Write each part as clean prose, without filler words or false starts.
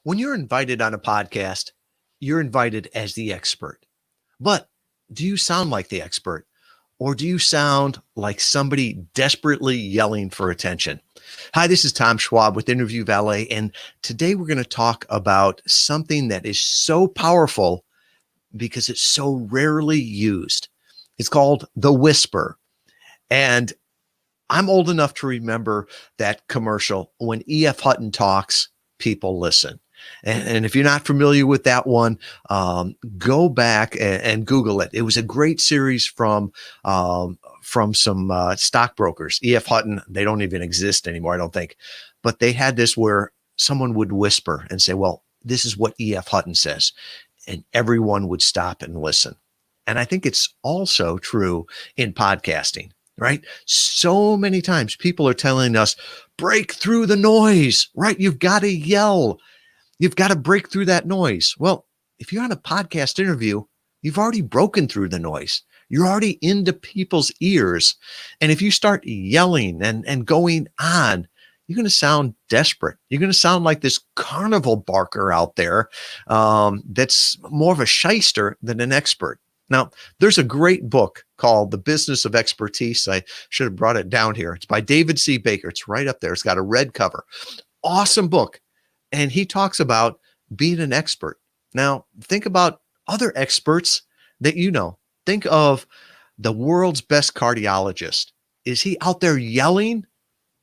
When you're invited on a podcast, you're invited as the expert. But do you sound like the expert? Or do you sound like somebody desperately yelling for attention? Hi, this is Tom Schwab with Interview Valet, and today we're going to talk about something that is so powerful because it's so rarely used. It's called the whisper. And I'm old enough to remember that commercial, when E.F. Hutton talks, people listen. And if you're not familiar with that one, go back and Google it. It was a great series from some stockbrokers. E.F. Hutton, they don't even exist anymore, I don't think. But they had this where someone would whisper and say, well, this is what E.F. Hutton says. And everyone would stop and listen. And I think it's also true in podcasting, right? So many times people are telling us, break through the noise, right? You've got to yell. You've got to break through that noise. Well, if you're on a podcast interview, you've already broken through the noise. You're already into people's ears. And if you start yelling and going on, you're going to sound desperate. You're going to sound like this carnival barker out there that's more of a shyster than an expert. Now, there's a great book called The Business of Expertise. I should have brought it down here. It's by David C. Baker. It's right up there. It's got a red cover. Awesome book. And he talks about being an expert. Now, think about other experts that you know. Think of the world's best cardiologist. Is he out there yelling?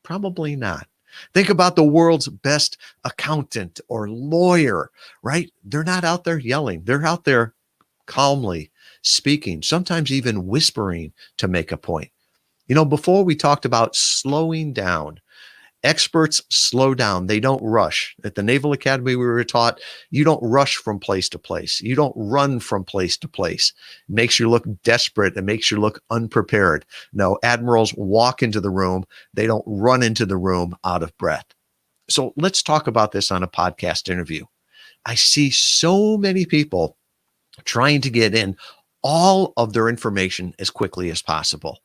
Probably not. Think about the world's best accountant or lawyer, right? They're not out there yelling. They're out there calmly speaking, sometimes even whispering to make a point. You know, before we talked about slowing down. Experts slow down. They don't rush. At the Naval Academy, we were taught you don't rush from place to place. You don't run from place to place. It makes you look desperate. It makes you look unprepared. No, admirals walk into the room. They don't run into the room out of breath. So let's talk about this on a podcast interview. I see so many people trying to get in all of their information as quickly as possible.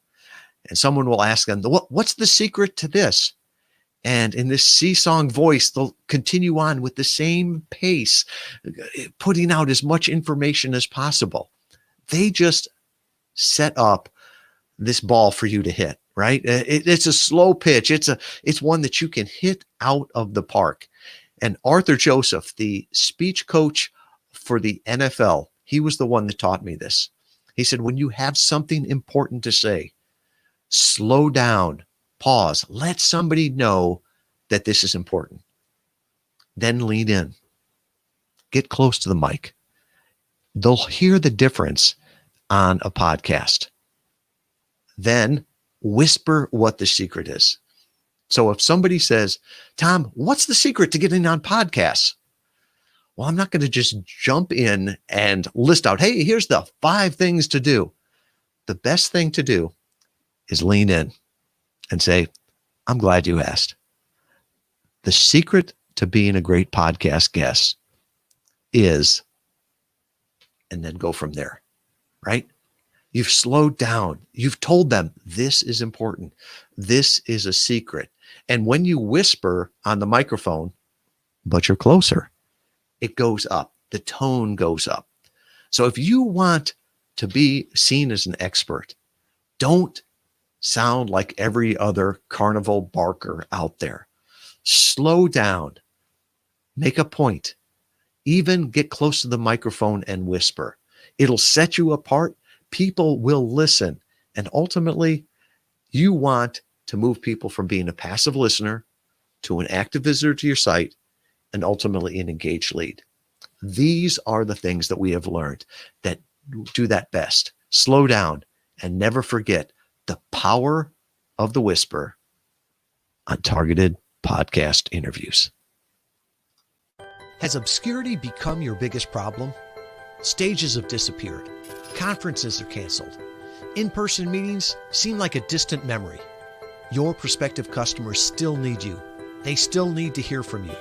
And someone will ask them, what's the secret to this? And in this sing-song voice, they'll continue on with the same pace, putting out as much information as possible. They just set up this ball for you to hit, right? It's a slow pitch. It's one that you can hit out of the park. And Arthur Joseph, the speech coach for the NFL, he was the one that taught me this. He said, when you have something important to say, slow down. Pause. Let somebody know that this is important. Then lean in. Get close to the mic. They'll hear the difference on a podcast. Then whisper what the secret is. So if somebody says, Tom, what's the secret to getting on podcasts? Well, I'm not going to just jump in and list out, hey, here's the 5 things to do. The best thing to do is lean in and say, I'm glad you asked. The secret to being a great podcast guest is, and then go from there, right? You've slowed down. You've told them this is important. This is a secret. And when you whisper on the microphone, but you're closer, it goes up. The tone goes up. So if you want to be seen as an expert, don't sound like every other carnival barker out there. Slow down. Make a point. Even get close to the microphone and whisper. It'll set you apart. People will listen. And ultimately, you want to move people from being a passive listener to an active visitor to your site and ultimately an engaged lead. These are the things that we have learned that do that best. Slow down and never forget the power of the whisper on targeted podcast interviews. Has obscurity become your biggest problem? Stages have disappeared. Conferences are canceled. In-person meetings seem like a distant memory. Your prospective customers still need you. They still need to hear from you.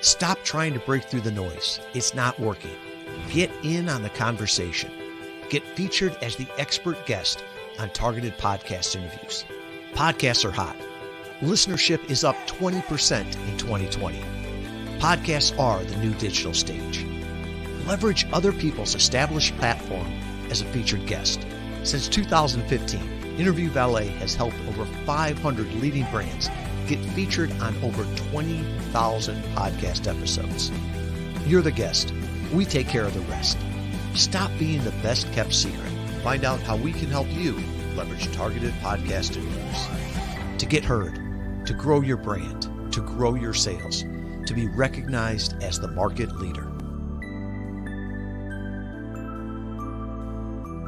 Stop trying to break through the noise. It's not working. Get in on the conversation. Get featured as the expert guest on targeted podcast interviews. Podcasts are hot. Listenership is up 20% in 2020. Podcasts are the new digital stage. Leverage other people's established platform as a featured guest. Since 2015, Interview Valet has helped over 500 leading brands get featured on over 20,000 podcast episodes. You're the guest. We take care of the rest. Stop being the best kept secret. Find out how we can help you leverage targeted podcast interviews to get heard, to grow your brand, to grow your sales, to be recognized as the market leader.